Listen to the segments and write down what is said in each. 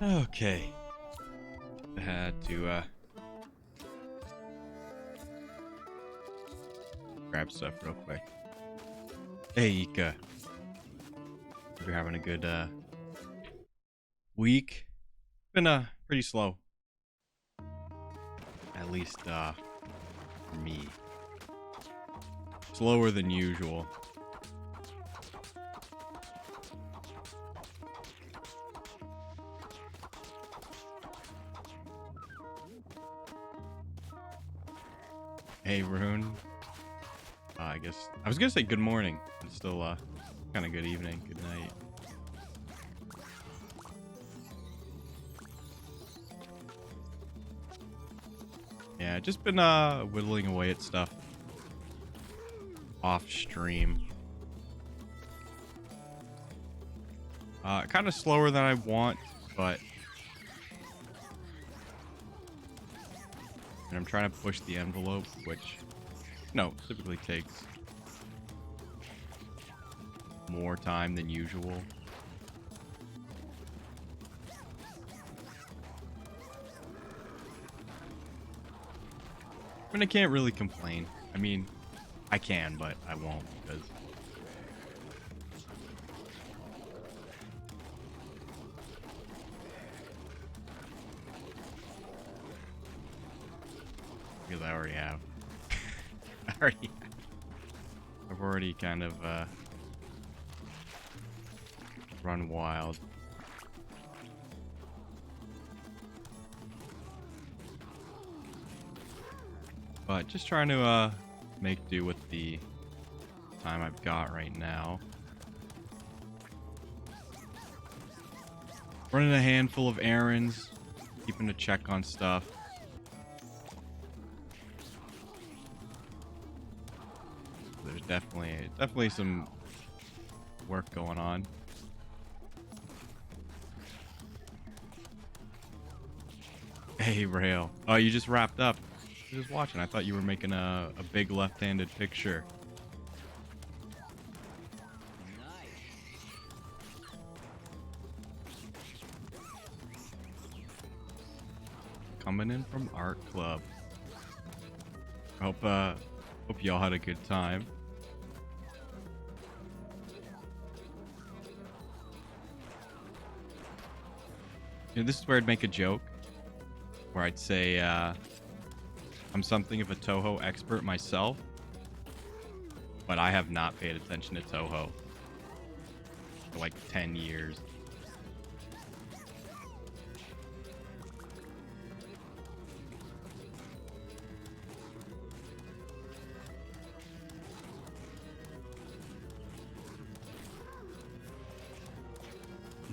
Okay. I had to grab stuff real quick. Hey, Ika. Hope you're having a good week. Been pretty slow. At least for me. Slower than usual. Hey, Rune. I guess I was gonna say good morning. It's still kind of good evening. Good night. Yeah, just been whittling away at stuff off stream. Kind of slower than I want, but and I'm trying to push the envelope, which typically takes more time than usual. I mean, I can't really complain. I mean, I can, but I won't because I already have. I've already kind of run wild. But just trying to make do with the time I've got right now. Running a handful of errands, keeping a check on stuff. There's definitely some work going on. Hey, Rail. Oh, you just wrapped up. I was just watching. I thought you were making a big left-handed picture. Coming in from Art Club. Hope y'all had a good time. This is where I'd make a joke, where I'd say I'm something of a Toho expert myself, but I have not paid attention to Toho for like 10 years.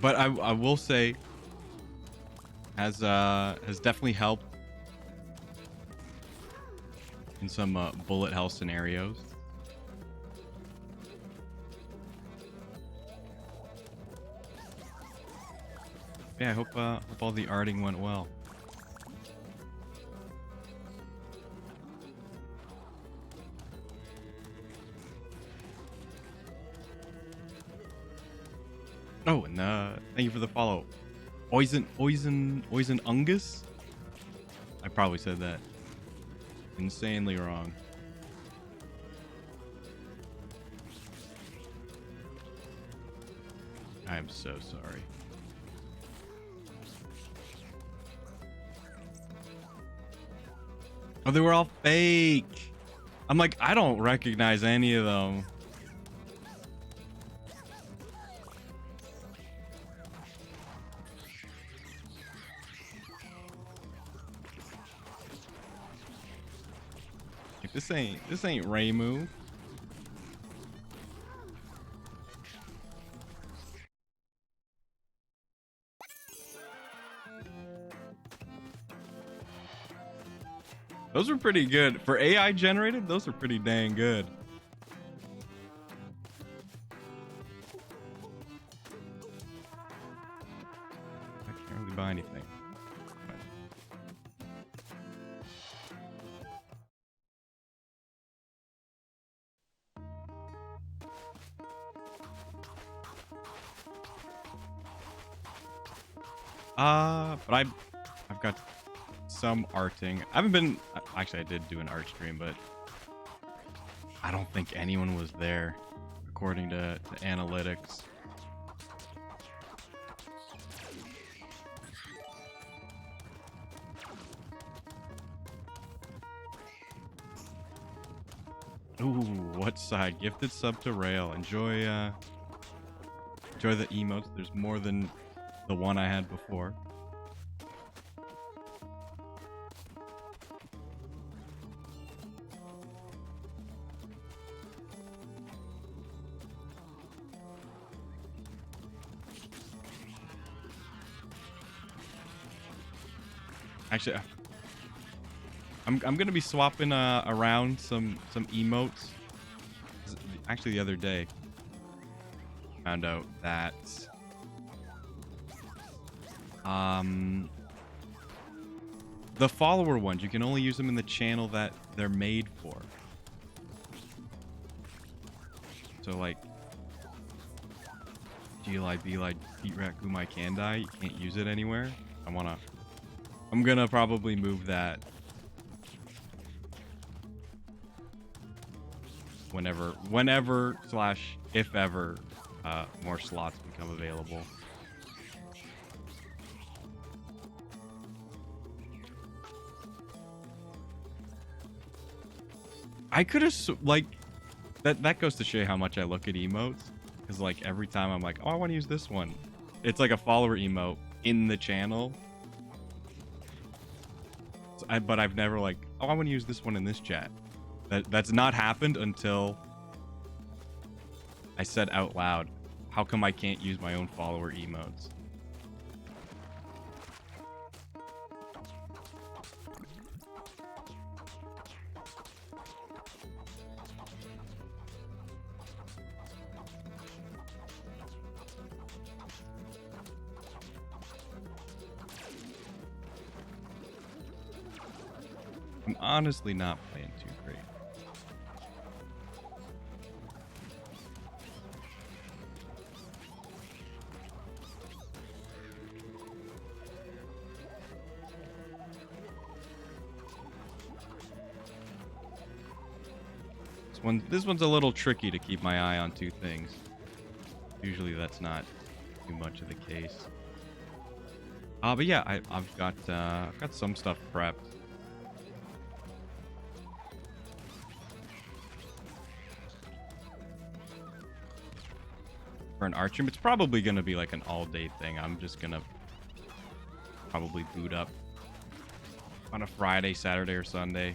But I will say has definitely helped in some bullet hell scenarios. Yeah, I hope all the arting went well. Oh, and thank you for the follow. Oizen Ungus? I probably said that insanely wrong. I am so sorry. Oh, they were all fake. I'm like, I don't recognize any of them. This ain't Raymu. Those are pretty good. For AI generated, those are pretty dang good. I can't really buy anything. But I've got some arting. I haven't been. Actually, I did do an art stream, but I don't think anyone was there, according to analytics. Ooh, what side? Gifted sub to Rail. Enjoy the emotes. There's more than the one I had before. Actually, I'm gonna be swapping around some emotes. Actually, the other day, found out that the follower ones, you can only use them in the channel that they're made for. So like, GLI, BLI, Pete Rat, Gumai, Kandai, you can't use it anywhere. I'm gonna probably move that whenever slash if ever more slots become available. I could have like that goes to show you how much I look at emotes, because like every time I'm like, oh, I want to use this one, it's like a follower emote in the channel. So but I've never like, oh, I want to use this one in this chat. That's not happened until I said out loud, how come I can't use my own follower emotes? I'm honestly not playing too great. This one's a little tricky to keep my eye on two things. Usually that's not too much of the case. But yeah, I've got some stuff prepped. For an art stream, it's probably gonna be like an all-day thing. I'm just gonna probably boot up on a Friday, Saturday, or Sunday.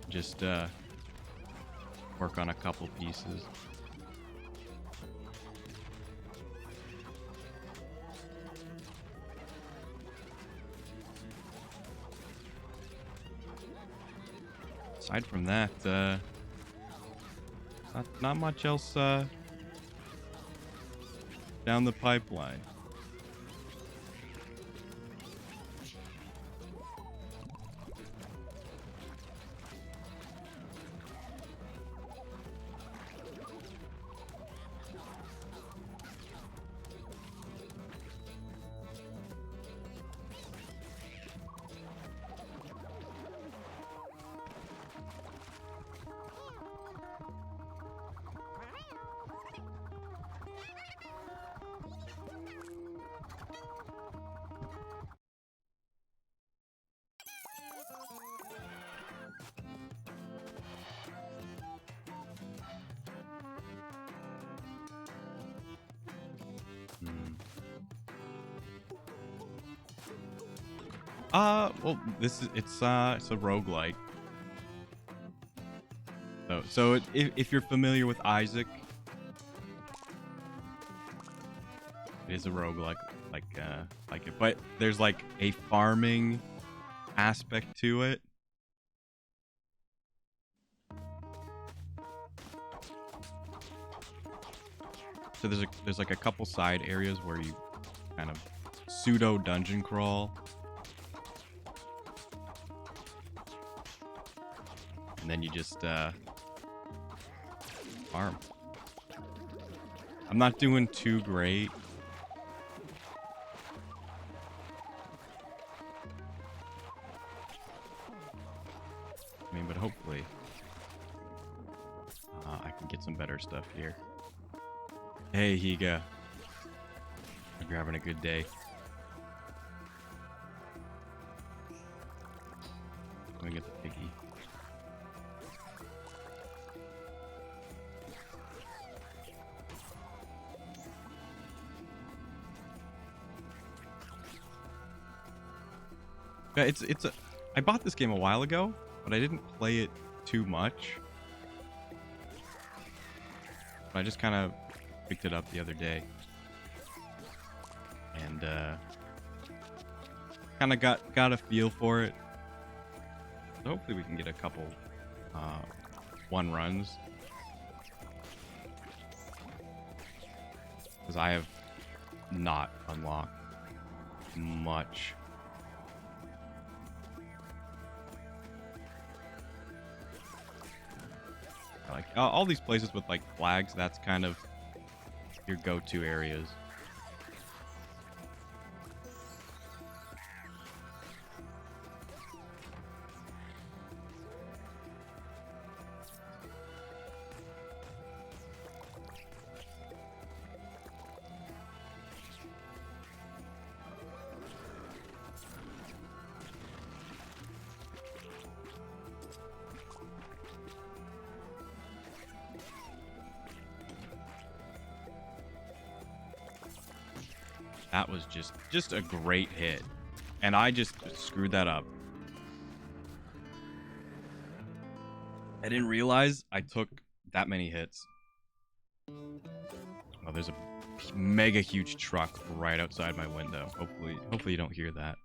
Just work on a couple pieces. Aside from that, not much else down the pipeline. Well, it's a roguelike. So if you're familiar with Isaac, it is a roguelike like it, but there's like a farming aspect to it. So there's like a couple side areas where you kind of pseudo dungeon crawl. And then you just farm. I'm not doing too great stuff here. Hey, Higa. Hope you're having a good day. Let me get the piggy. Yeah, it's a. I bought this game a while ago, but I didn't play it too much. I just kind of picked it up the other day, and kind of got a feel for it. So hopefully we can get a couple one runs, because I have not unlocked much. Like all these places with like flags, that's kind of your go-to areas. That was just a great hit. And I just screwed that up. I didn't realize I took that many hits. Oh, there's a mega huge truck right outside my window. Hopefully you don't hear that.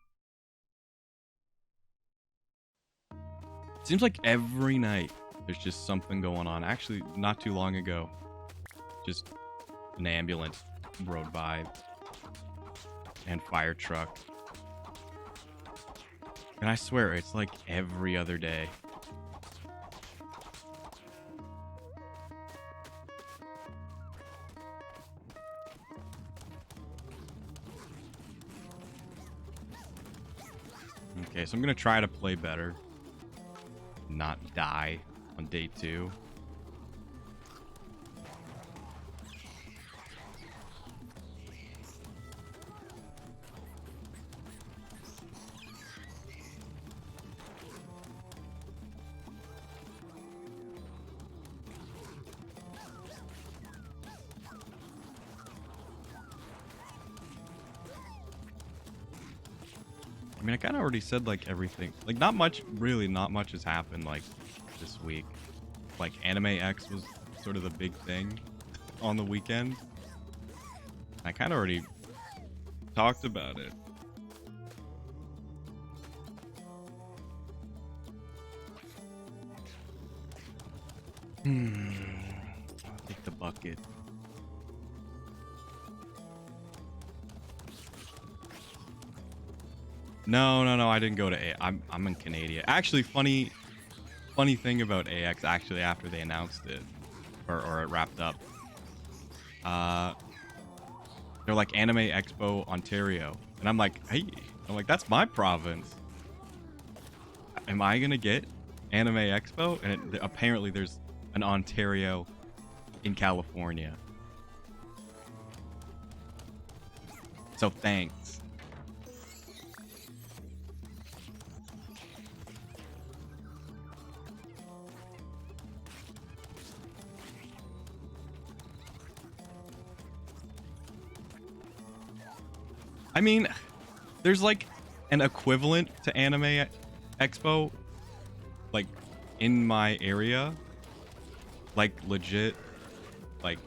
Seems like every night there's just something going on. Actually, not too long ago, just an ambulance rode by. And fire truck. And I swear, it's like every other day. Okay, so I'm gonna try to play better. Not die on day 2. I mean, I kind of already said like everything. Like not much has happened like this week. Like Anime X was sort of the big thing on the weekend. I kind of already talked about it. I'll take the bucket. No, I didn't go to A. I'm in Canada. Actually, funny thing about AX. Actually, after they announced it, or it wrapped up, they're like Anime Expo Ontario, and I'm like, hey, that's my province. Am I gonna get Anime Expo? And apparently, there's an Ontario in California. So thanks. I mean, there's like an equivalent to Anime Expo, like in my area. Like legit, like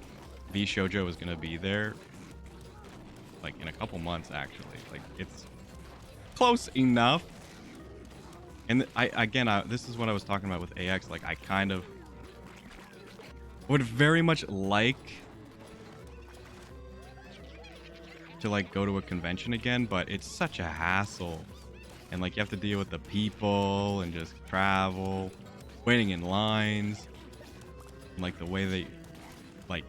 V Shoujo is gonna be there, like in a couple months actually. Like it's close enough. And this is what I was talking about with AX. Like I kind of would very much like to like go to a convention again, but it's such a hassle, and like you have to deal with the people and just travel, waiting in lines, and, like the way they like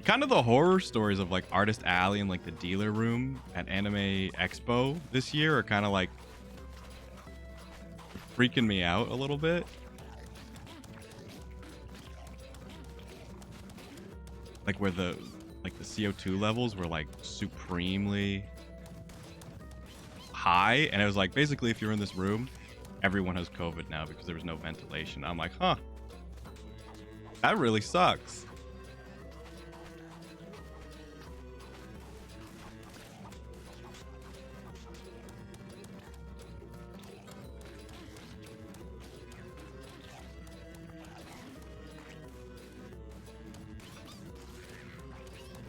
kind of the horror stories of like Artist Alley and like the dealer room at Anime Expo this year are kind of like freaking me out a little bit. like where the CO2 levels were like supremely high, and it was like basically if you're in this room, everyone has COVID now because there was no ventilation. I'm like, huh, that really sucks.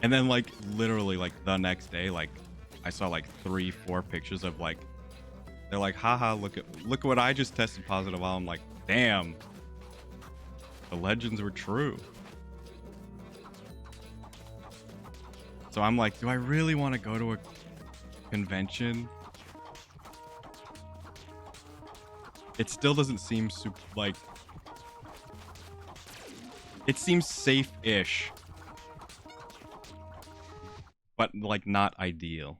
And then like literally like the next day, like I saw like 3-4 pictures of like, they're like, haha, look at what I just tested positive on. I'm like, damn, the legends were true. So I'm like, do I really want to go to a convention? It still doesn't seem super, like, it seems safe-ish, but like not ideal.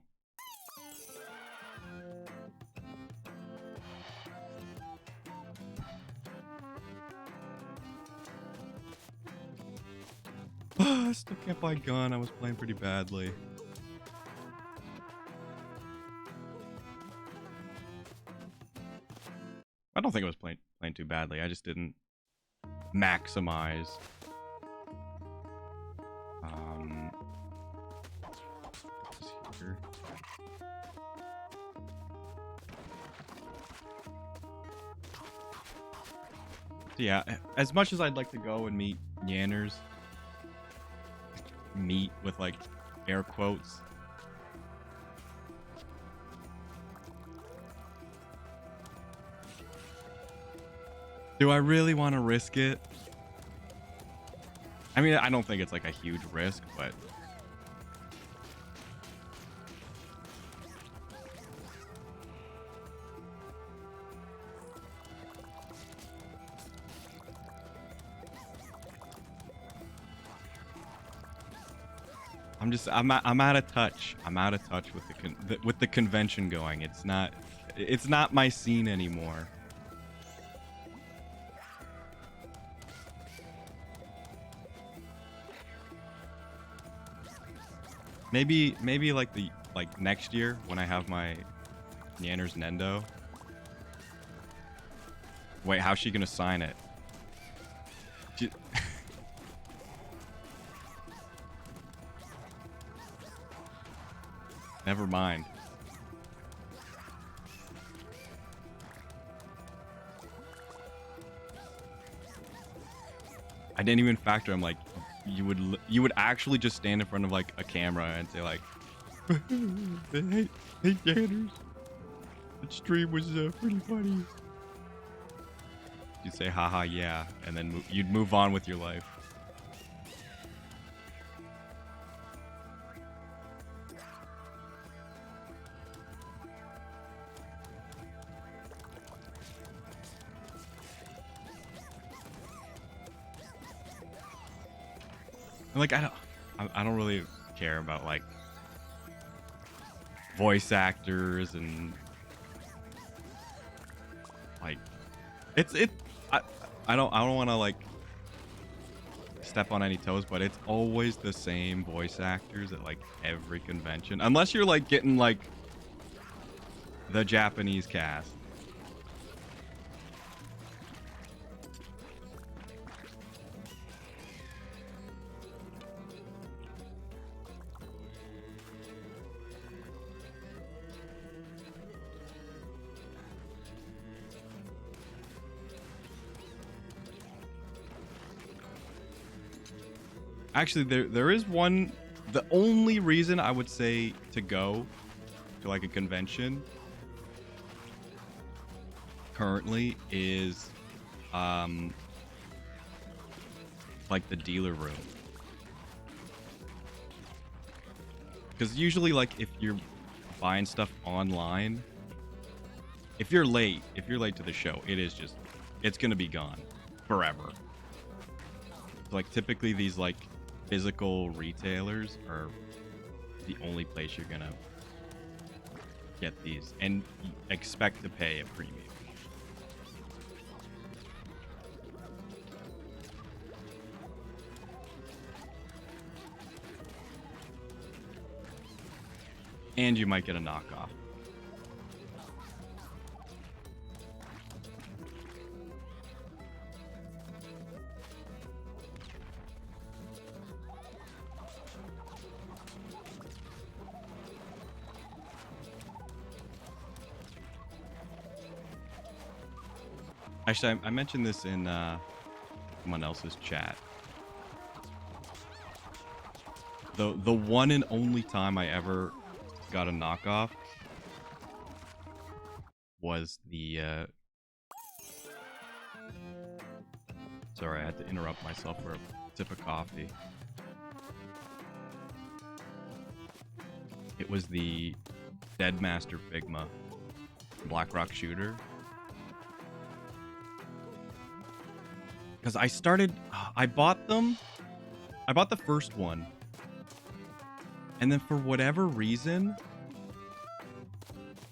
I still can't buy a gun. I was playing pretty badly. I don't think I was playing too badly. I just didn't maximize. Here. So yeah, as much as I'd like to go and meet Yanners, meet with like air quotes, do I really want to risk it? I mean, I don't think it's like a huge risk, but I'm out of touch. I'm out of touch with the convention going. It's not my scene anymore. Maybe like next year when I have my Nanners Nendo. Wait, how's she gonna sign it? Never mind. I didn't even factor. I'm like, you would actually just stand in front of like a camera and say like, hey Yanners, the stream was pretty funny. You'd say haha yeah, and then you'd move on with your life. Like I don't really care about like voice actors and like I don't want to like step on any toes, but it's always the same voice actors at like every convention, unless you're like getting like the Japanese cast. Actually, there is one. The only reason I would say to go to like a convention currently is like the dealer room. Because usually like if you're buying stuff online, if you're late to the show, it's gonna be gone forever. Like typically these like physical retailers are the only place you're gonna get these and expect to pay a premium. And you might get a knockoff. Actually, I mentioned this in someone else's chat. The one and only time I ever got a knockoff was the sorry, I had to interrupt myself for a sip of coffee. It was the Deadmaster Figma Blackrock shooter. Because I bought them. I bought the first one. And then for whatever reason,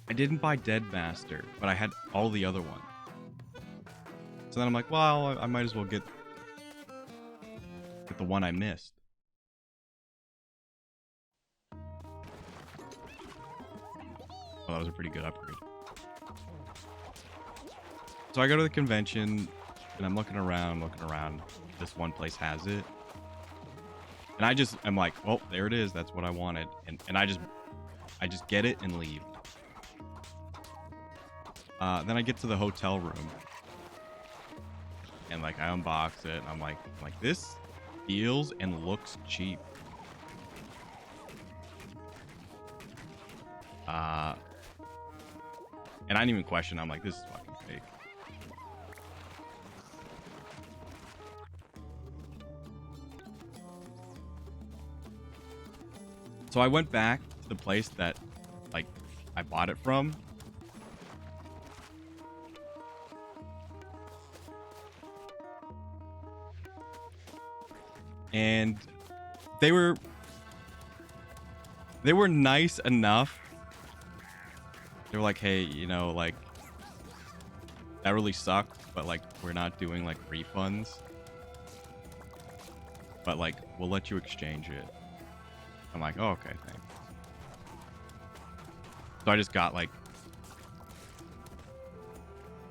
I didn't buy Deadmaster, but I had all the other ones. So then I'm like, well, I might as well get the one I missed. Oh, that was a pretty good upgrade. So I go to the convention, and I'm looking around. This one place has it. And I'm like, oh, there it is. That's what I wanted. And I just get it and leave. Then I get to the hotel room. And like I unbox it. And I'm like, this feels and looks cheap. And I didn't even question. I'm like, this is fucking fake. So I went back to the place that, like, I bought it from. And they were nice enough. They were like, hey, you know, like, that really sucked, but like, we're not doing like refunds. But like, we'll let you exchange it. I'm like, oh, okay, thanks. So I just got like,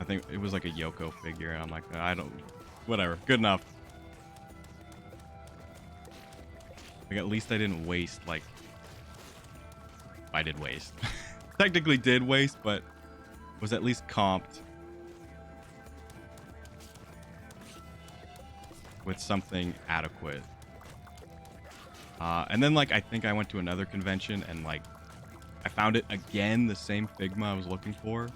I think it was like a Yoko figure. And I'm like, whatever, good enough. Like, at least I didn't waste, like, I did waste. Technically did waste, but was at least comped with something adequate. And then, like, I think I went to another convention and, like, I found it again, the same Figma I was looking for.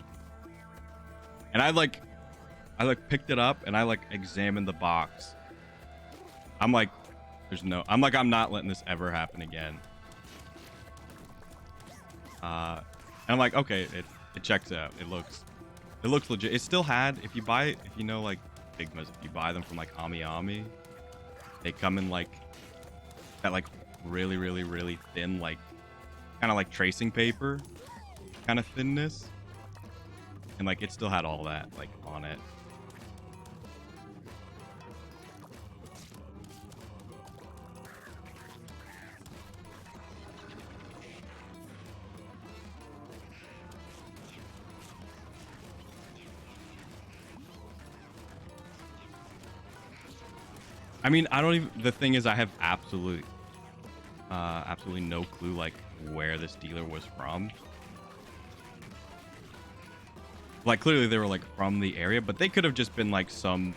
And I picked it up and I, like, examined the box. I'm like, I'm not letting this ever happen again. And I'm like, okay, it checks out. It looks legit. It still had, if you know, like, Figmas, if you buy them from, like, Ami, they come in, like, that, like, really, really, really thin, like, kind of like tracing paper kind of thinness. And, like, it still had all that, like, on it. I mean, the thing is, I have absolutely no clue, like, where this dealer was from. Like, clearly they were, like, from the area, but they could have just been, like, some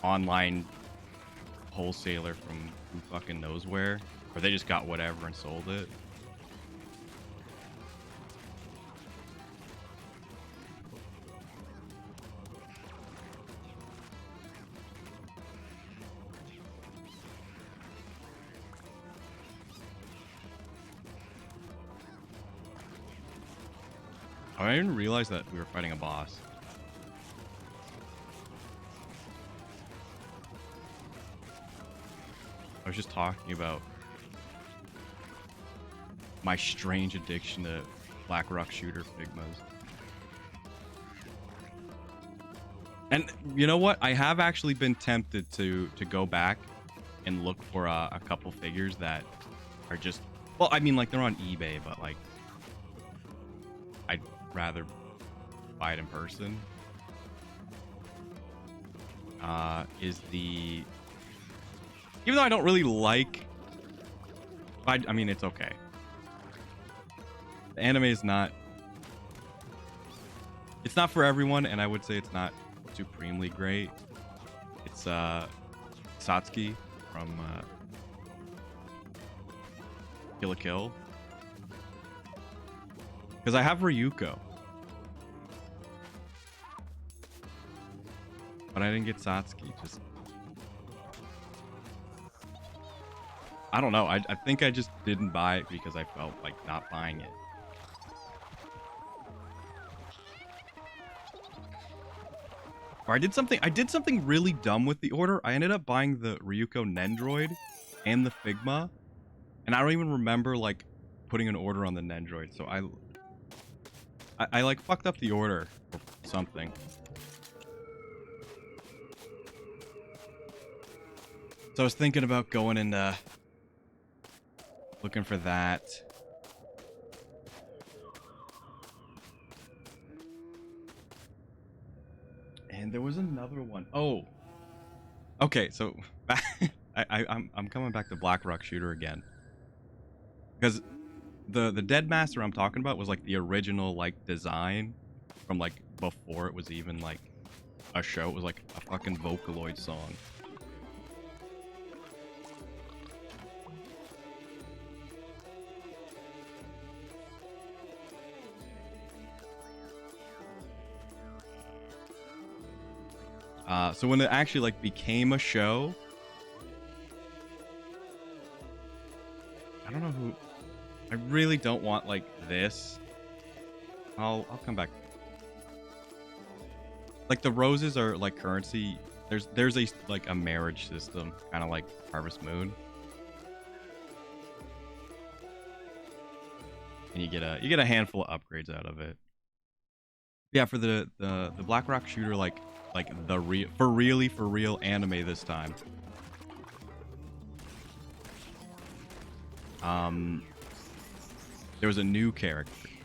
online wholesaler from who fucking knows where. Or they just got whatever and sold it. I didn't realize that we were fighting a boss. I was just talking about my strange addiction to Blackrock shooter Figmas. And you know what? I have actually been tempted to go back and look for a couple figures that are just Well, I mean, like, they're on eBay, but, like, I'd rather buy it in person. Is the... Even though I don't really like... I mean, it's okay. The anime is not... It's not for everyone, and I would say it's not supremely great. It's, Satsuki from, Kill la Kill. Because I have Ryuko. But I didn't get Satsuki. Just... I don't know. I think I just didn't buy it because I felt like not buying it. Or I did something really dumb with the order. I ended up buying the Ryuko Nendroid and the Figma. And I don't even remember, like, putting an order on the Nendroid. So I like, fucked up the order or something. So I was thinking about going and, looking for that. And there was another one. Oh. Okay, so I'm coming back to Black Rock Shooter again. Because the Dead Master I'm talking about was like the original like design from like before it was even like a show. It was like a fucking Vocaloid song. So when it actually like became a show, I don't know who. I really don't want like this. I'll come back. Like the roses are like currency. There's a like a marriage system, kind of like Harvest Moon, and you get a handful of upgrades out of it. Yeah, for the Black Rock Shooter, like the for real anime this time. There was a new character. It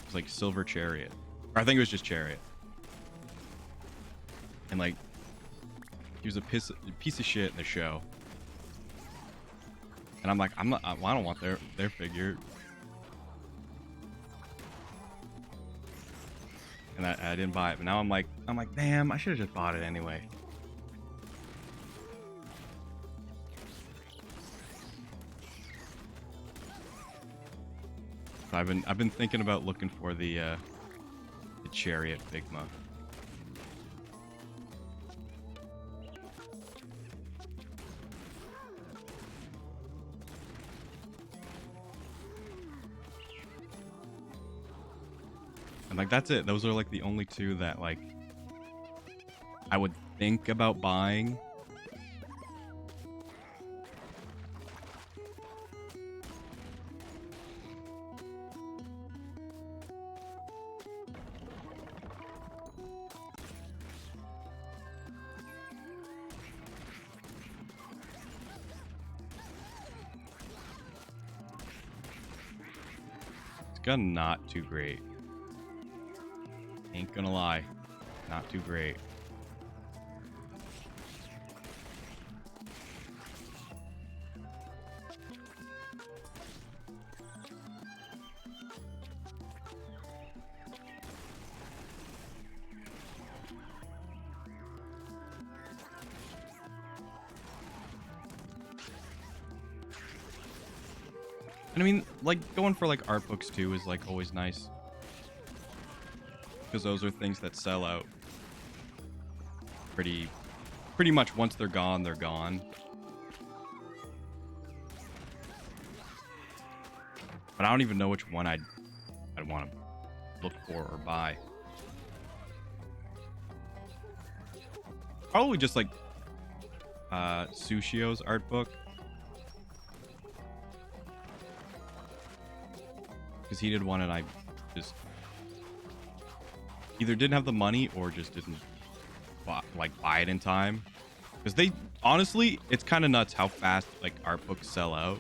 was like Silver Chariot, or I think it was just Chariot, and like he was a piece of shit in the show. And I'm like, I don't want their figure. And I didn't buy it, but now I'm like, damn, I should have just bought it anyway. So I've been thinking about looking for the Chariot Figma. And like that's it. Those are like the only two that like I would think about buying. It's gonna not too great. Ain't gonna lie, not too great. And I mean, like going for like art books too is like always nice. Because those are things that sell out pretty much once they're gone, they're gone. But I don't even know which one I'd want to look for or buy. Probably just like Sushio's art book. Because he did one and I just either didn't have the money or just didn't buy it in time. Because they honestly, it's kind of nuts how fast like art books sell out.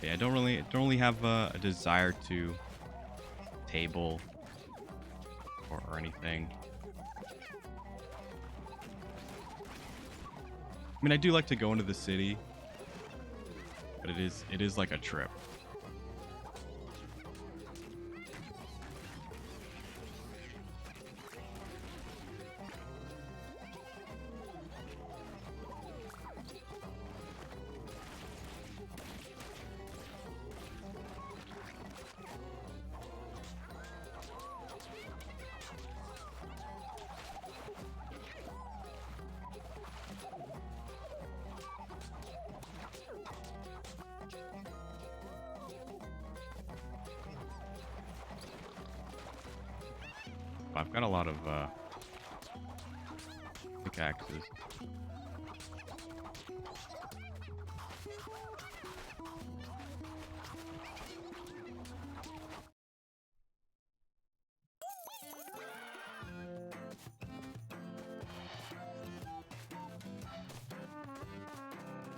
Yeah, I don't really have a desire to table or anything. I mean, I do like to go into the city, but it is like a trip. I've got a lot of pickaxes.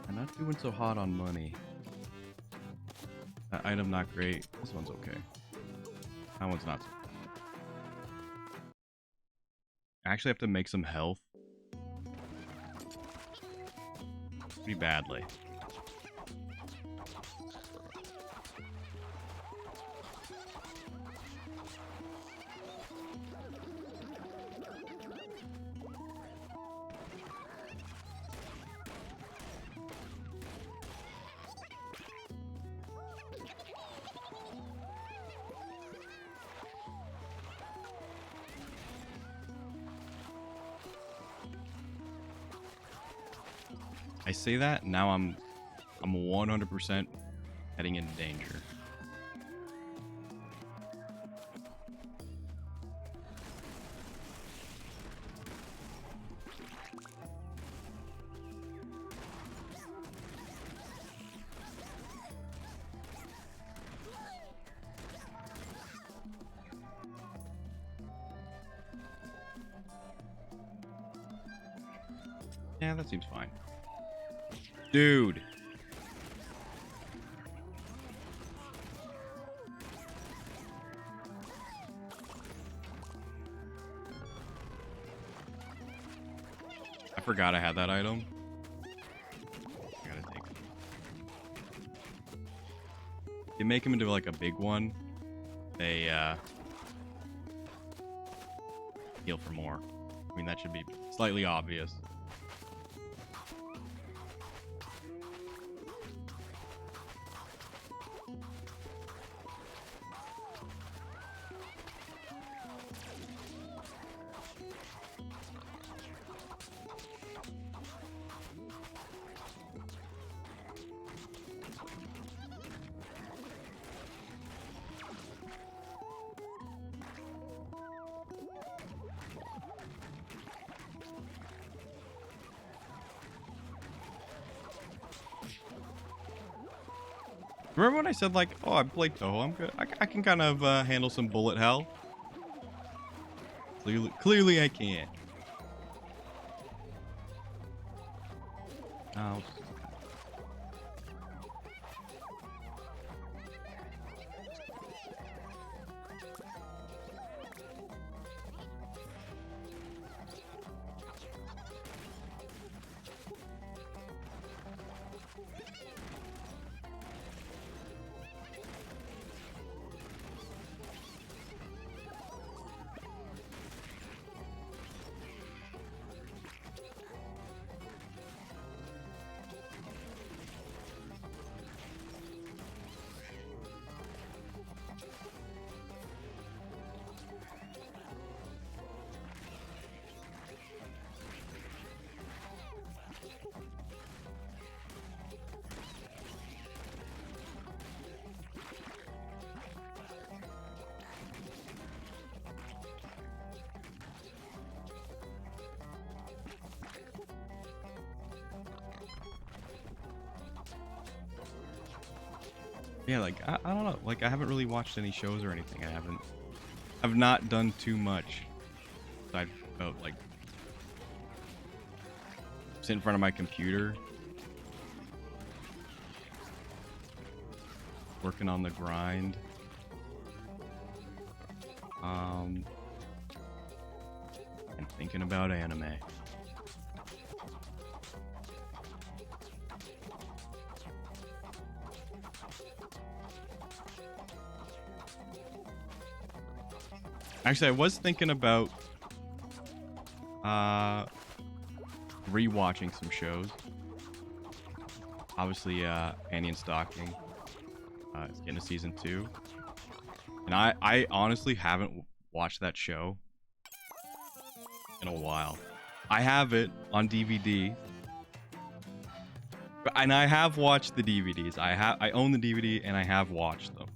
I'm not doing so hot on money. That item not great. This one's okay. That one's not so. I actually have to make some health. Pretty badly. I say that, now I'm 100% heading into danger. Yeah, that seems fine. Dude. I forgot I had that item. I gotta take it. You make him into like a big one, they heal for more. I mean, that should be slightly obvious. Remember when I said, like, oh, I played Toho, I'm good. I can kind of handle some bullet hell. Clearly I can't. Oh. Yeah, like I don't know. Like I haven't really watched any shows or anything. I've not done too much. Aside about like sit in front of my computer, working on the grind. And thinking about anime. Actually, I was thinking about rewatching some shows. Obviously, Annie and Stocking is getting a season 2. And I honestly haven't watched that show in a while. I have it on DVD. And I have watched the DVDs. I own the DVD and I have watched them.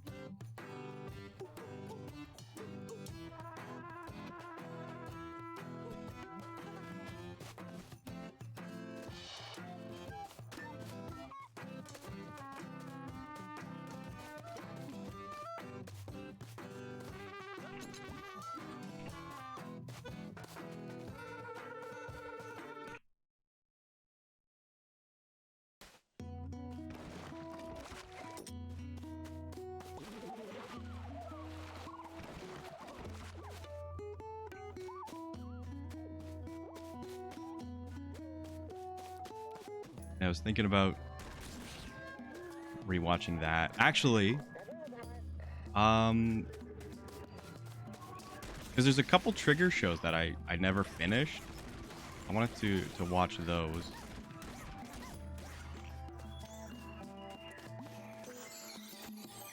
And I was thinking about rewatching that. Actually, because there's a couple Trigger shows that I never finished. I wanted to watch those.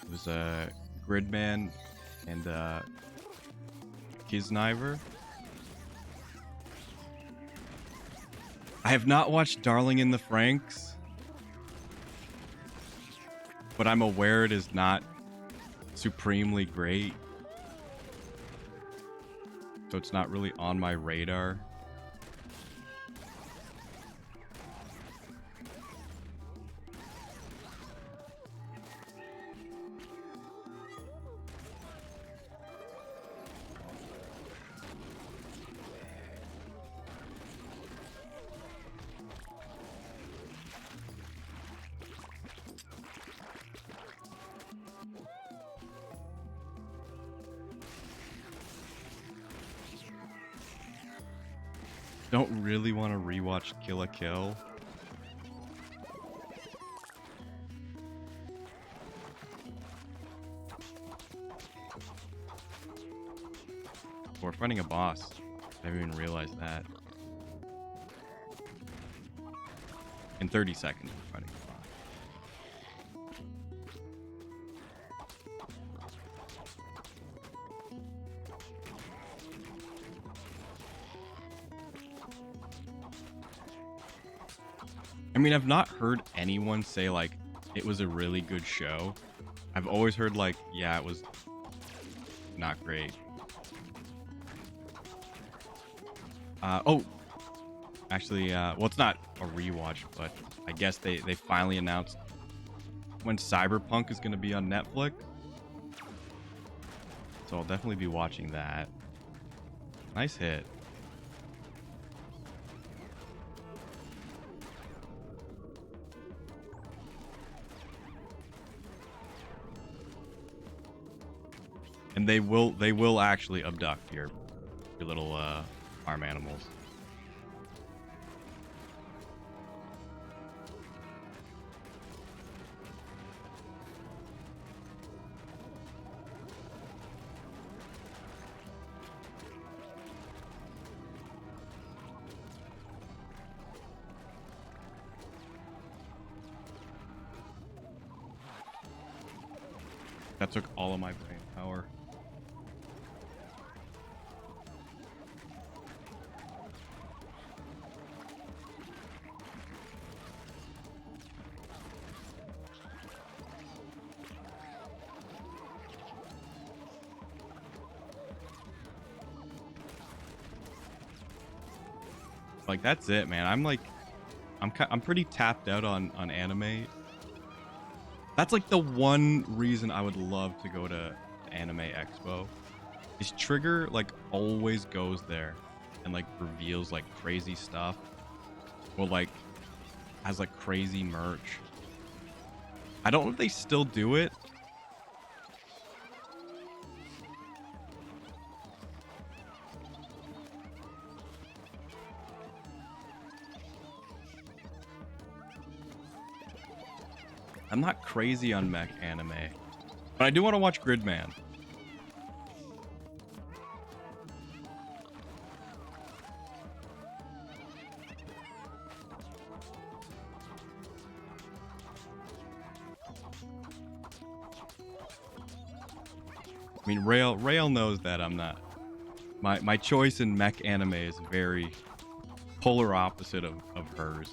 It was Gridman and Kisniver. I have not watched Darling in the Franxx, but I'm aware it is not supremely great. So it's not really on my radar. Don't really want to rewatch Kill la Kill. We're fighting a boss. I didn't even realize that. In 30 seconds, we're fighting a boss. I mean, I've not heard anyone say, like, it was a really good show. I've always heard, like, yeah, it was not great. Oh, actually, well, it's not a rewatch, but I guess they finally announced when Cyberpunk is going to be on Netflix. So I'll definitely be watching that. Nice hit. And they will actually abduct your little farm animals. That took all of my brain power. Like, that's it, man. I'm pretty tapped out on anime. That's like the one reason I would love to go to Anime Expo. Is Trigger like always goes there and like reveals like crazy stuff or like has like crazy merch. I don't know if they still do it. I'm not crazy on mech anime, but I do want to watch Gridman. I mean, Rail knows that I'm not. My choice in mech anime is very polar opposite of hers.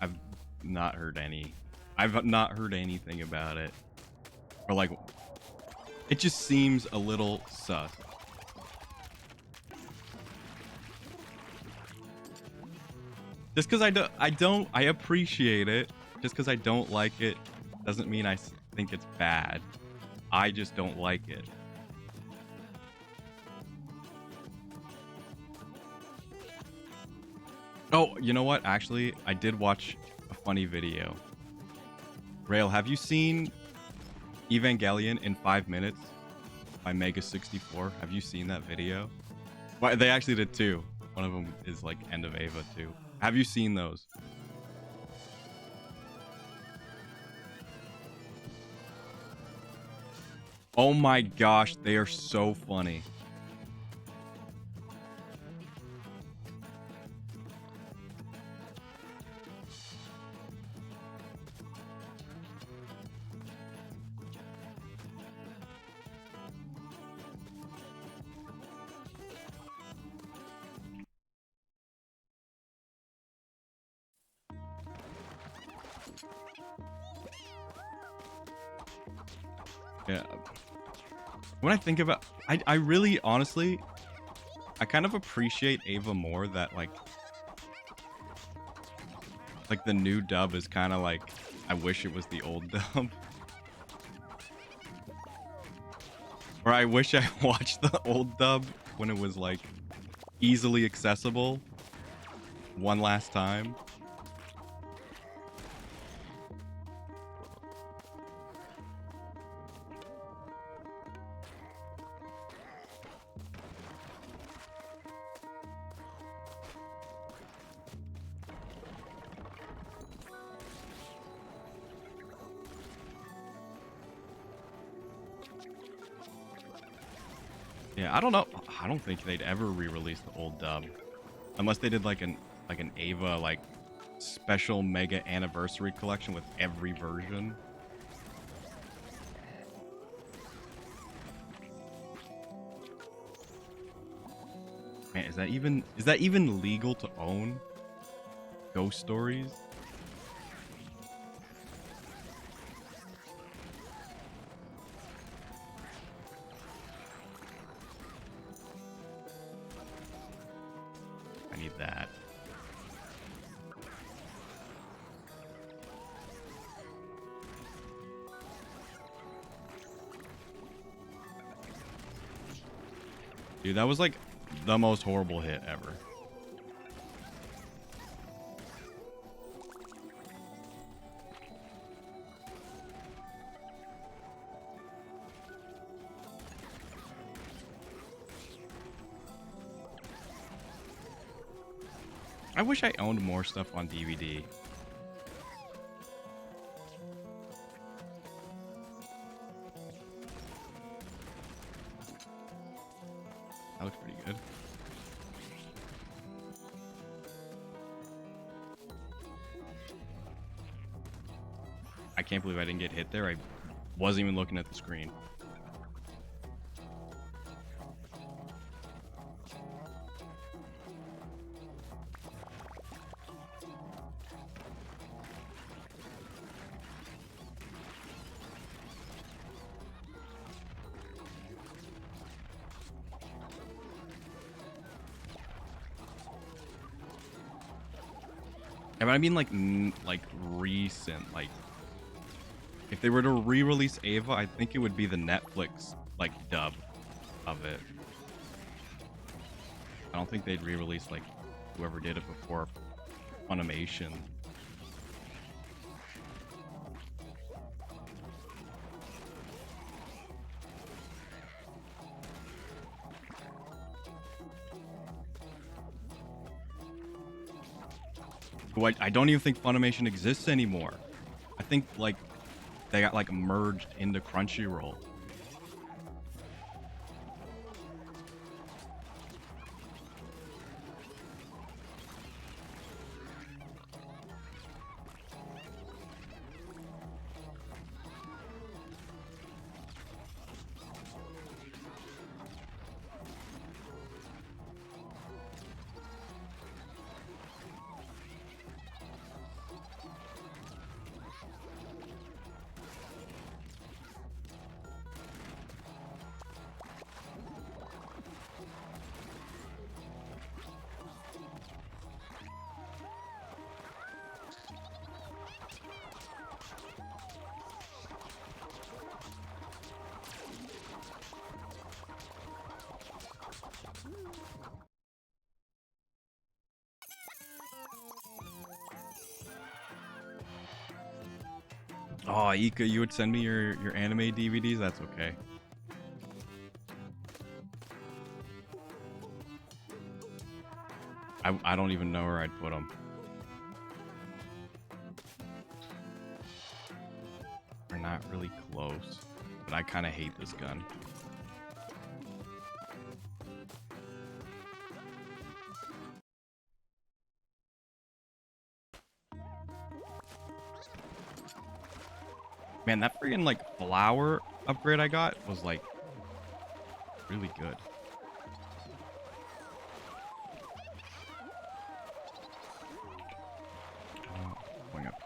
I've not heard any. I've not heard anything about it. Or like, it just seems a little sus. Just because I appreciate it. Just because I don't like it doesn't mean I think it's bad. I just don't like it. Oh, you know what? Actually, I did watch a funny video. Rail, have you seen Evangelion in 5 minutes by Mega64? Have you seen that video? Well, they actually did two. One of them is like End of Ava too. Have you seen those? Oh my gosh, they are so funny. Yeah. When I think about, I really honestly, I kind of appreciate Ava more that like the new dub is kind of like, I wish it was the old dub. Or I wish I watched the old dub when it was like easily accessible one last time. Yeah, I don't know. I don't think they'd ever re-release the old dub, unless they did like an Ava like special mega anniversary collection with every version. Man, is that even legal to own Ghost Stories? I need that. Dude, that was like the most horrible hit ever. I wish I owned more stuff on DVD. That looks pretty good. I can't believe I didn't get hit there. I wasn't even looking at the screen. Yeah, but I mean, like recent. Like, if they were to re-release Ava, I think it would be the Netflix like dub of it. I don't think they'd re-release like whoever did it before Funimation. Who I don't even think Funimation exists anymore. I think like they got like merged into Crunchyroll. Oh, Ika, you would send me your anime DVDs? That's okay. I don't even know where I'd put them. We're not really close, but I kind of hate this gun. Man, that freaking like flower upgrade I got was like really good. Going up.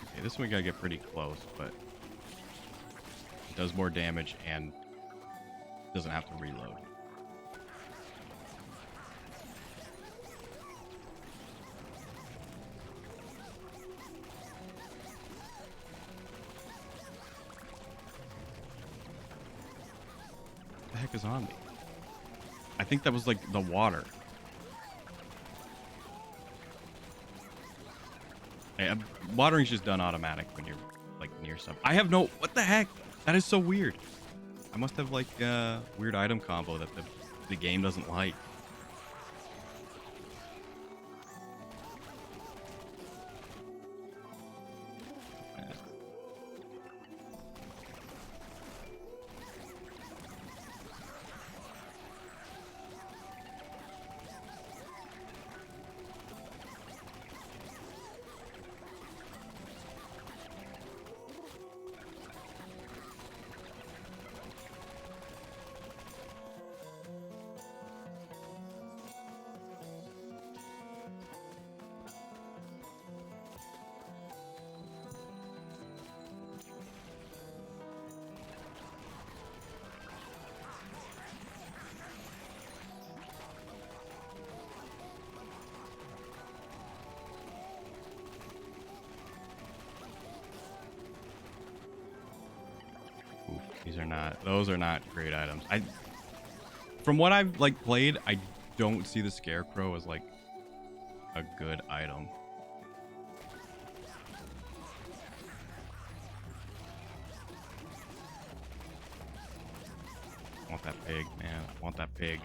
Okay, this one we gotta get pretty close, but does more damage and doesn't have to reload. What the heck is on me? I think that was like the water. Hey, watering's just done automatic when you're like near something. I have no. What the heck? That is so weird. I must have like a weird item combo that the game doesn't like. Those are not great items. From what I've like played, I don't see the scarecrow as like a good item. I want that pig, man. I want that pig.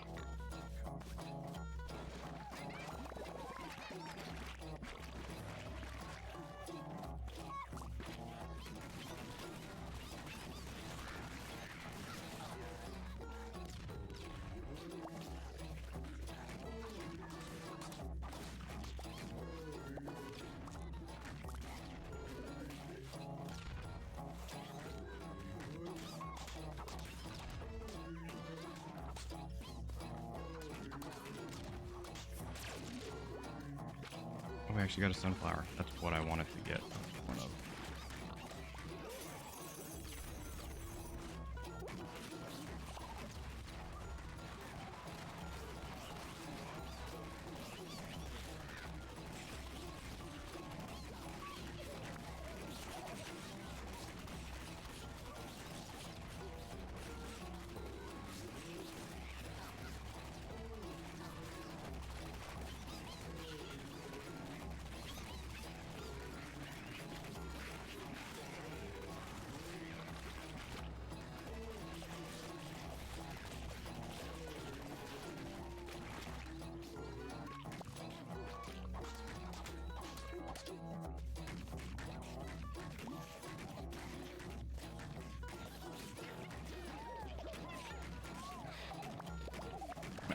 Oh, I actually got a sunflower. That's what I wanted to get. One of.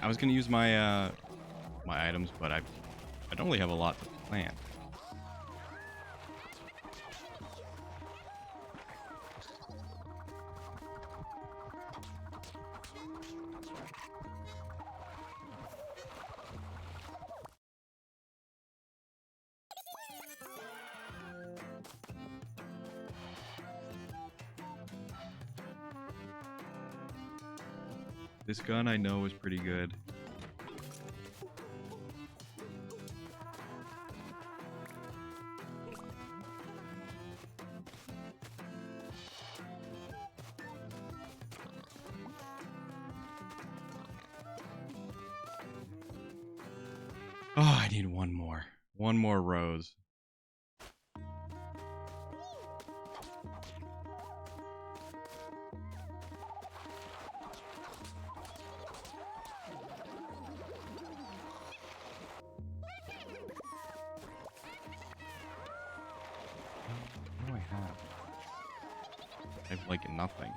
I was gonna use my my items, but I don't really have a lot to plant. This gun I know is pretty good. Oh, I need one more. One more rose. What do I have? I have like nothing.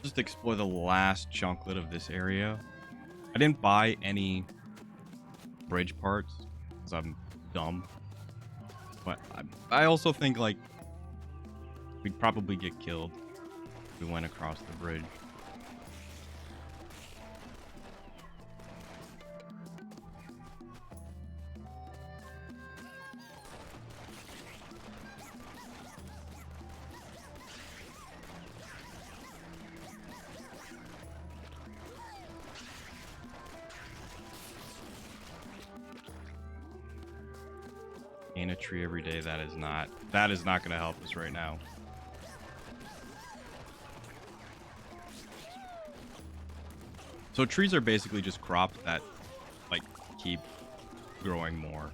Just explore the last chunklet of this area. I didn't buy any bridge parts because I'm dumb. But I also think like we'd probably get killed if we went across the bridge. Gain a tree every day. That is not going to help us right now. So trees are basically just crops that like keep growing more.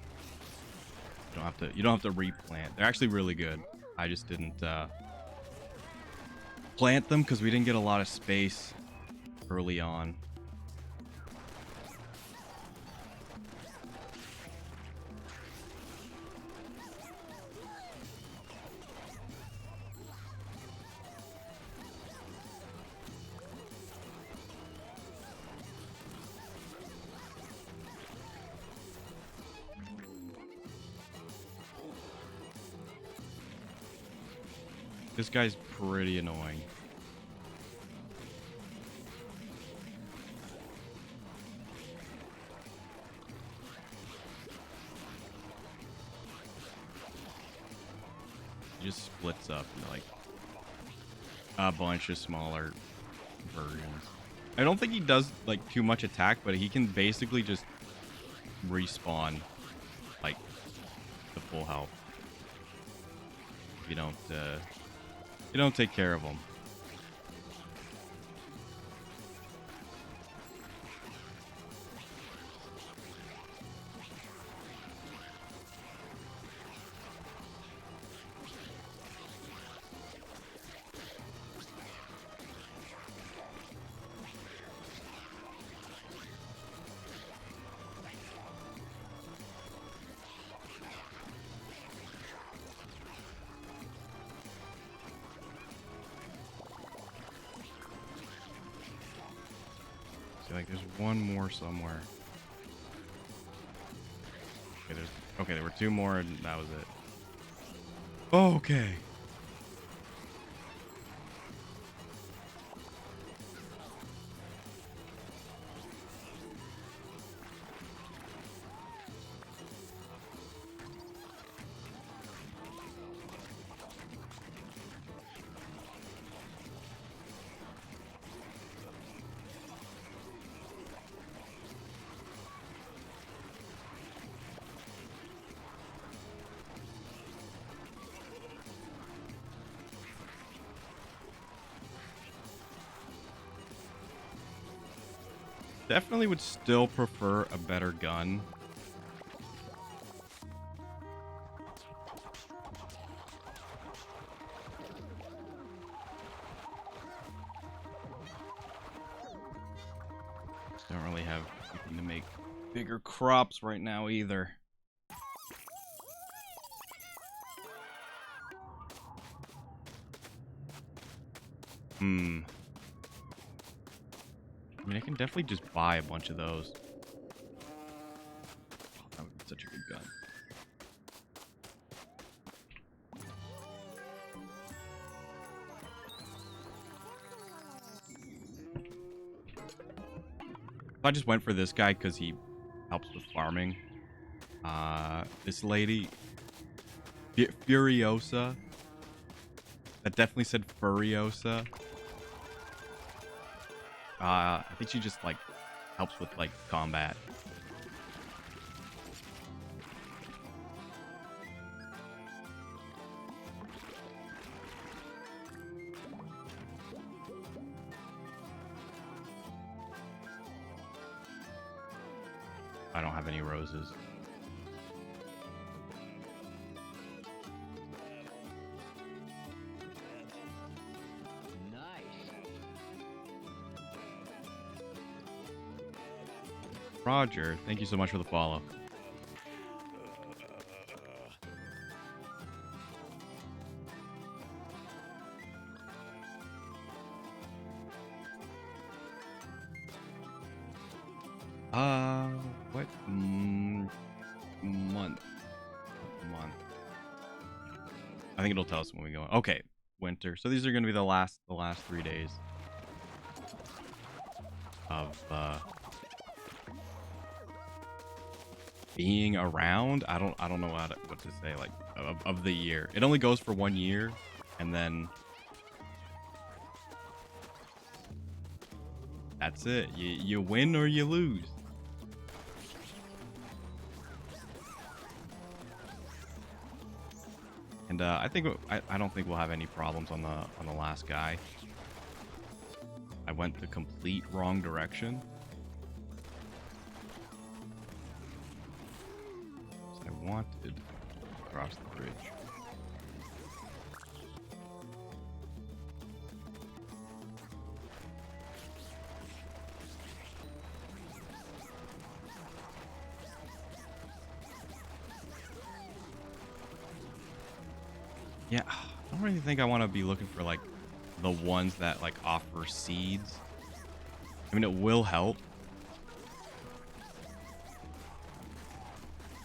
You don't have to replant. They're actually really good. I just didn't plant them because we didn't get a lot of space early on. This guy's pretty annoying. He just splits up into like a bunch of smaller versions. I don't think he does like too much attack, but he can basically just respawn like the full health if you don't take care of him. feel like there's one more somewhere. Okay, there were two more, and that was it. Okay. Definitely would still prefer a better gun. Don't really have anything to make bigger crops right now either. I mean, I can definitely just buy a bunch of those. Oh, that would be such a good gun. I just went for this guy because he helps with farming. This lady, Furiosa. That definitely said Furiosa. I think she just like helps with like combat. I don't have any roses. Roger, thank you so much for the follow. What month? I think it'll tell us when we go. Okay, winter. So these are going to be the last 3 days of being around. I don't know what to say, like of the year. It only goes for 1 year, and then that's it. You win or you lose. And I don't think we'll have any problems on the last guy. I went the complete wrong direction. I wanted to cross the bridge. Yeah, I don't really think I want to be looking for like the ones that like offer seeds. I mean, it will help,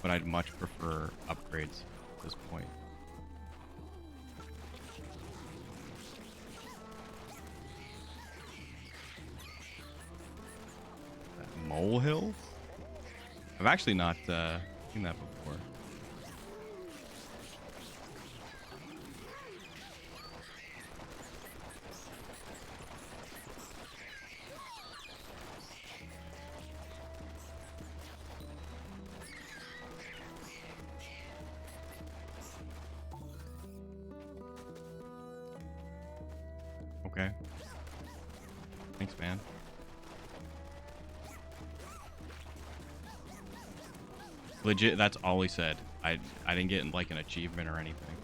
but I'd much prefer upgrades at this point. That molehill? I've actually not seen that before. Okay. Thanks, man. Legit, that's all he said. I didn't get like an achievement or anything.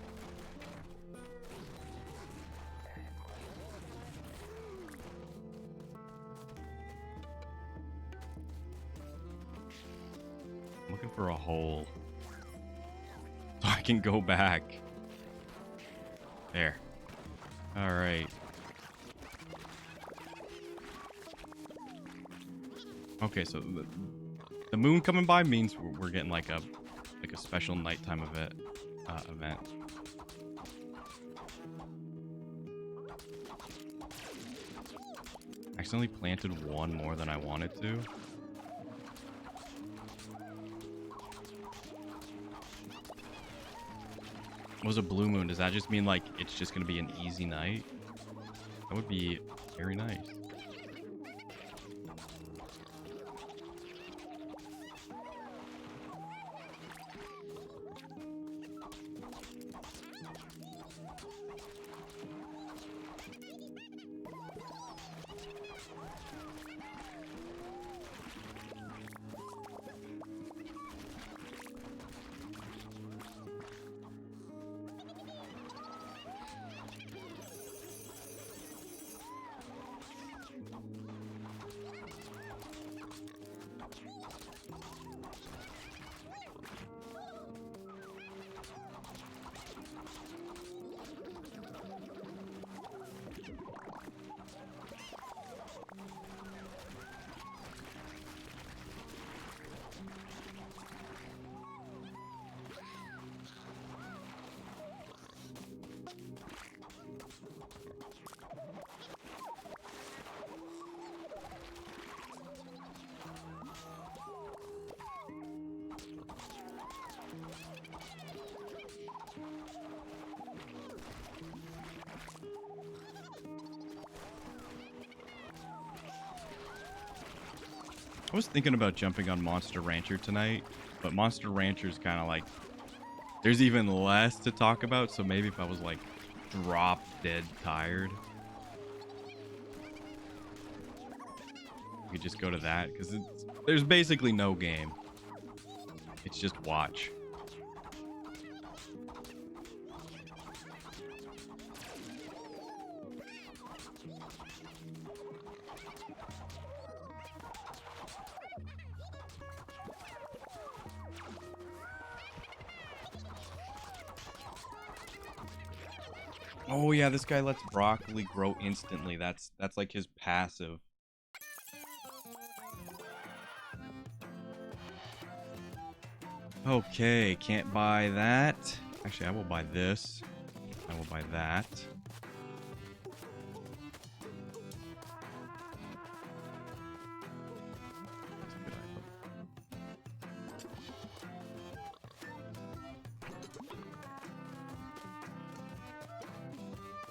I'm looking for a hole so I can go back. There. All right. Okay, so the moon coming by means we're getting like a special nighttime event. Accidentally planted one more than I wanted to. What was a blue moon? Does that just mean like it's just gonna be an easy night? That would be very nice. I was thinking about jumping on Monster Rancher tonight, but Monster Rancher's kind of like, there's even less to talk about, so maybe if I was like drop dead tired, we could just go to that, because there's basically no game. It's just watch. Oh yeah, this guy lets broccoli grow instantly. That's like his passive. Okay, can't buy that. Actually, I will buy this. I will buy that. That's a good item.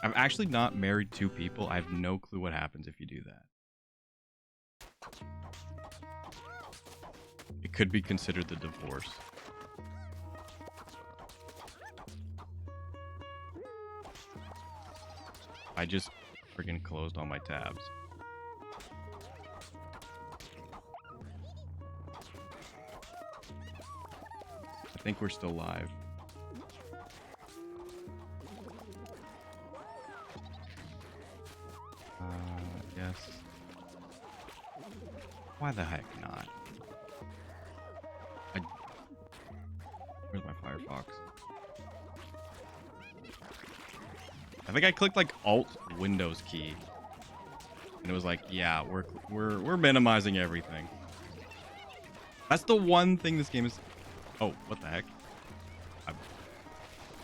I've actually not married two people. I have no clue what happens if you do that. It could be considered the divorce. I just freaking closed all my tabs. I think we're still live. Yes. Why the heck not? Where's my Firefox? I think I clicked like Alt Windows key, and it was like, yeah, we're minimizing everything. That's the one thing this game is. Oh, what the heck? I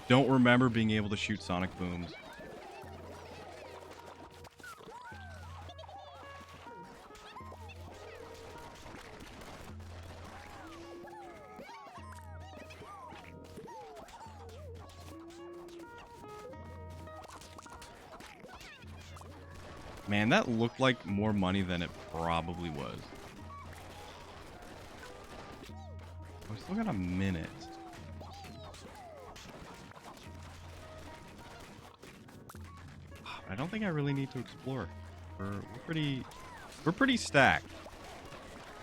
don't remember being able to shoot sonic booms. Man, that looked like more money than it probably was. We still got a minute. I don't think I really need to explore. We're pretty stacked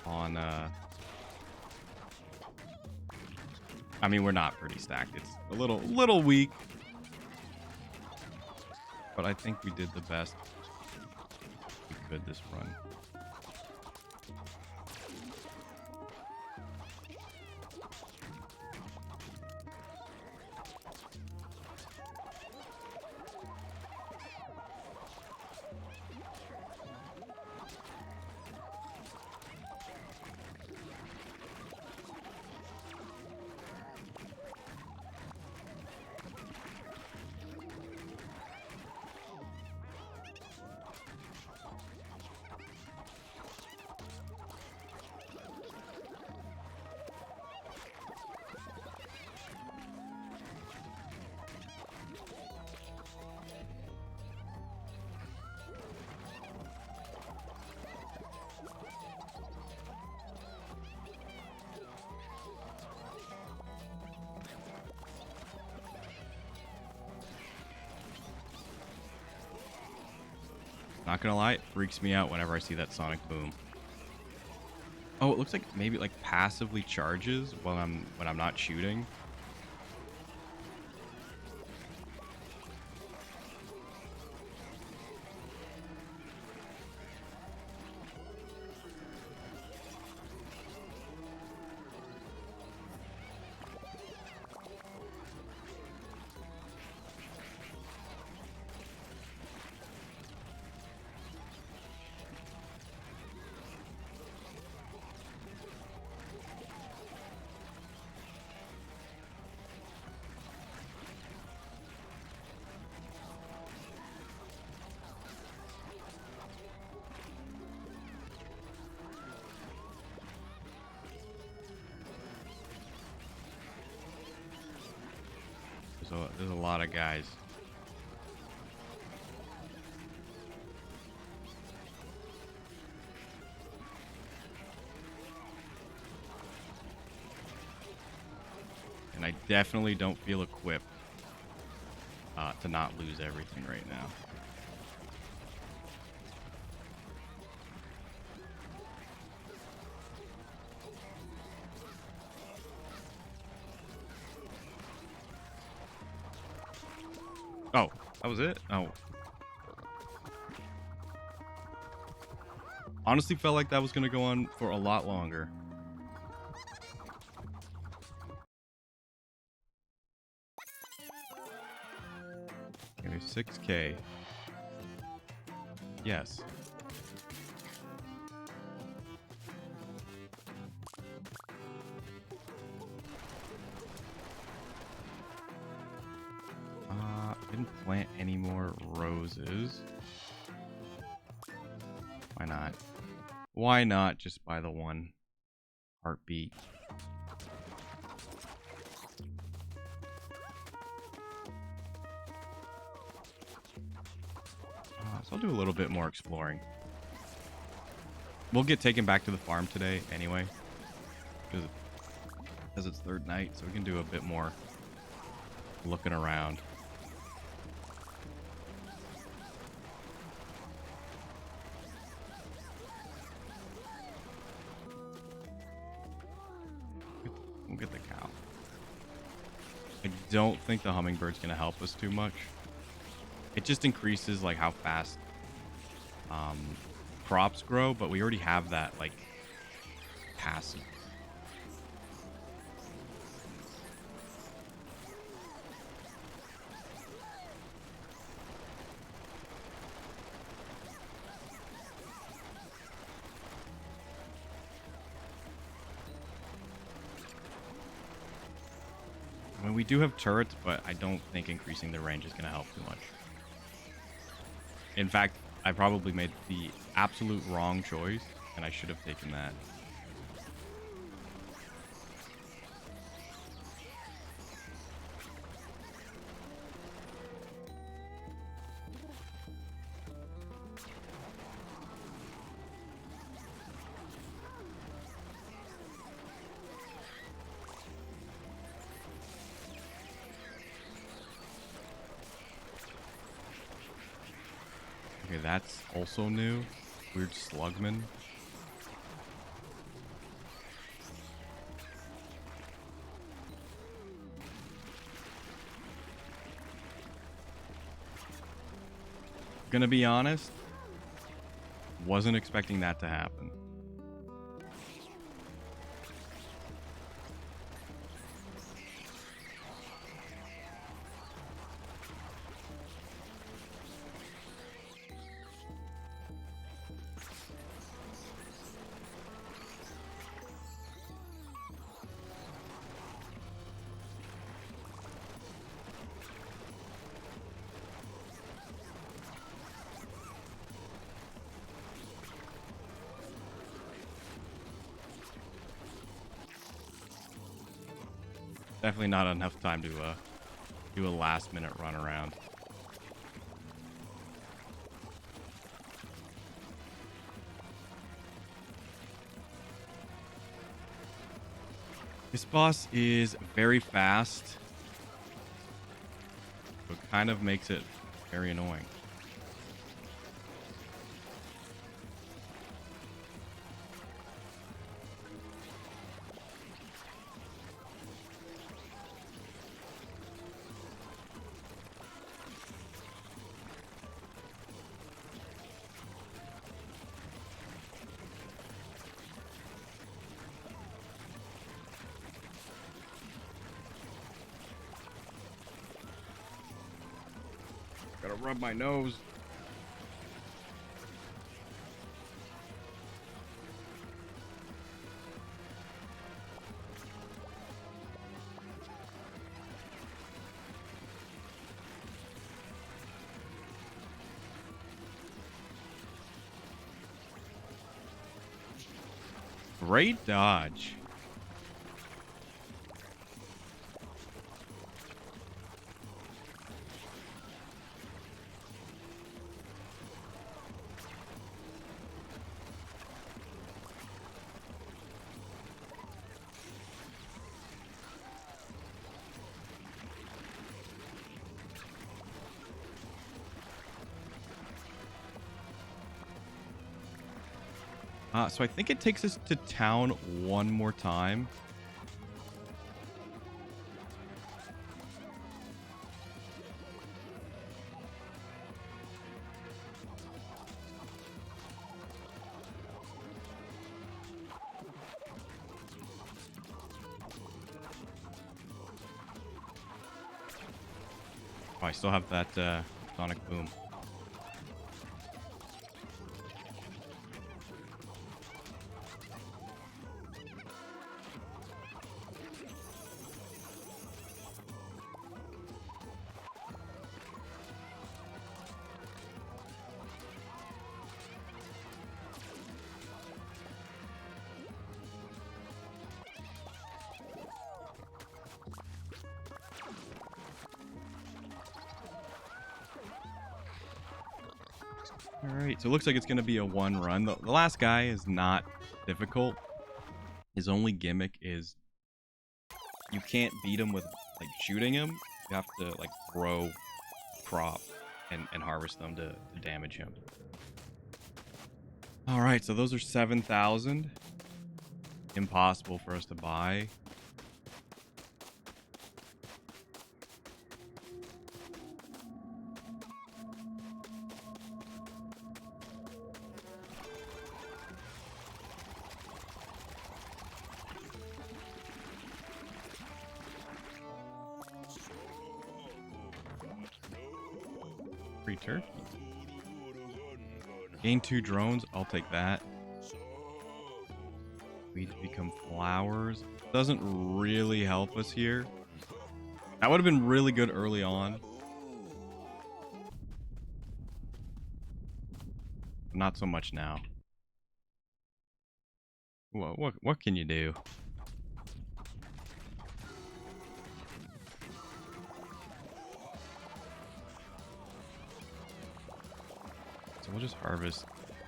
on I mean, we're not pretty stacked. It's a little weak. But I think we did the best we could this run. Not gonna lie, it freaks me out whenever I see that sonic boom. Oh, it looks like maybe it like passively charges while when I'm not shooting. There's a lot of guys. And I definitely don't feel equipped to not lose everything right now. Oh, that was it? Oh. Honestly felt like that was going to go on for a lot longer. Okay, 6K. Yes. Didn't plant any more roses. Why not? Why not just buy the one heartbeat? So I'll do a little bit more exploring. We'll get taken back to the farm today anyway, because it's third night, so we can do a bit more looking around. We'll get the cow. I don't think the hummingbird's gonna help us too much. It just increases like how fast crops grow, but we already have that like passive. I mean, we do have turrets, but I don't think increasing the range is going to help too much. In fact, I probably made the absolute wrong choice, and I should have taken that. Okay, that's also new. Weird slugman. Gonna be honest, wasn't expecting that to happen. Definitely not enough time to do a last minute run around. This boss is very fast, so it kind of makes it very annoying. Gotta rub my nose. Great dodge. So I think it takes us to town one more time. Oh, I still have that sonic boom. Alright, so it looks like it's going to be a one run. The last guy is not difficult. His only gimmick is you can't beat him with, like, shooting him. You have to, like, grow crop and harvest them to damage him. Alright, so those are 7,000. Impossible for us to buy. Free turkey. Gain 2 drones. I'll take that. Weeds become flowers. Doesn't really help us here. That would have been really good early on. Not so much now. What can you do? So we'll just harvest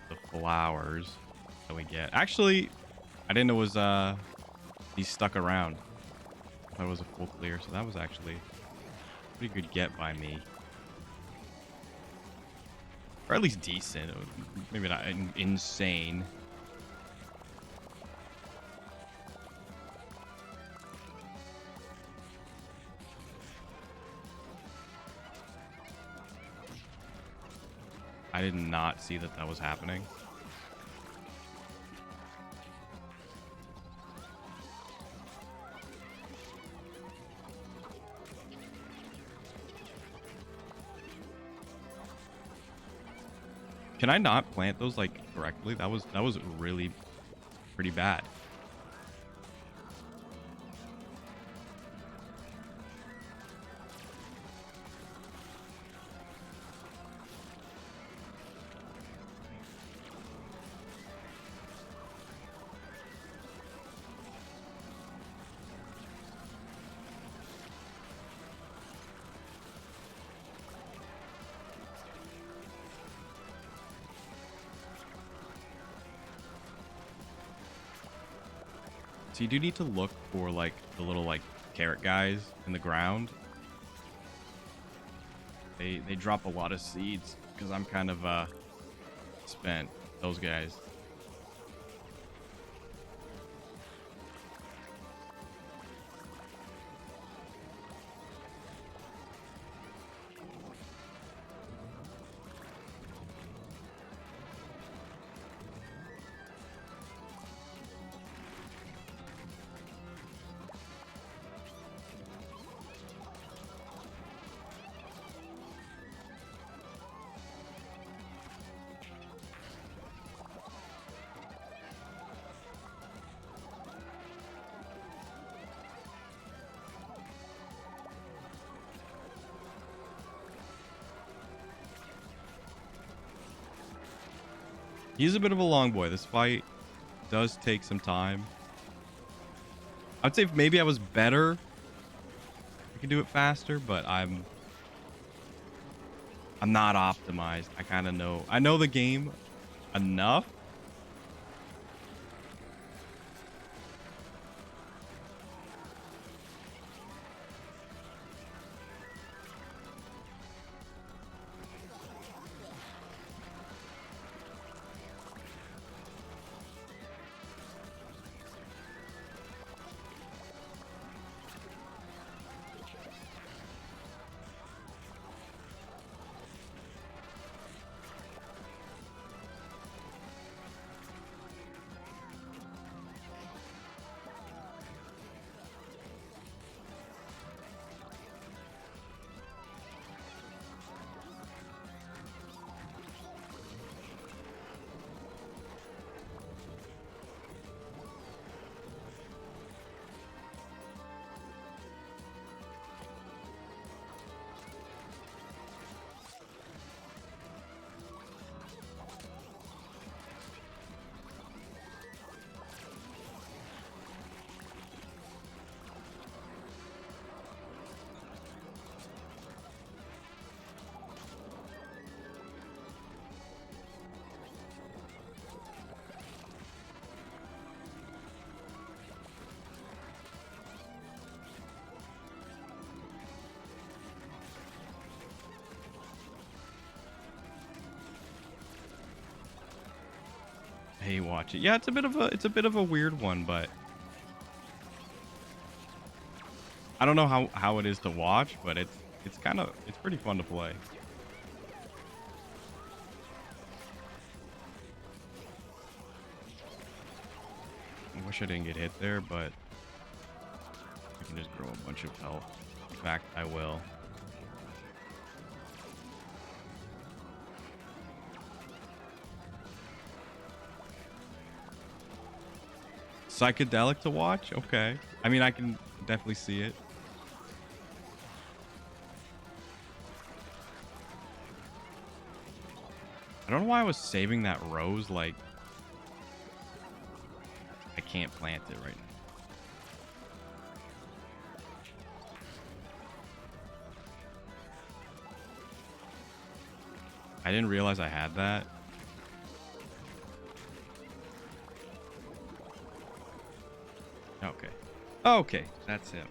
the flowers that we get. Actually, I didn't know it was he's stuck around. I thought it was a full clear, so that was actually a pretty good get by me. Or at least decent. Maybe not insane. I did not see that was happening. Can I not plant those, like, correctly? That was really pretty bad. So you do need to look for, like, the little, like, carrot guys in the ground. They drop a lot of seeds because I'm kind of spent. Those guys. He's a bit of a long boy. This fight does take some time. I'd say if maybe I was better, I could do it faster, but I'm not optimized. I kind of know. I know the game enough. Hey, watch it. Yeah, it's a bit of a weird one, but I don't know how it is to watch, but it's pretty fun to play. I wish I didn't get hit there, but I can just grow a bunch of health. In fact, I will. Psychedelic to watch? Okay. I mean, I can definitely see it. I don't know why I was saving that rose. Like, I can't plant it right now. I didn't realize I had that. Okay. Okay, that's him.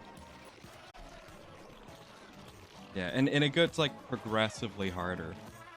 Yeah, and it gets like progressively harder.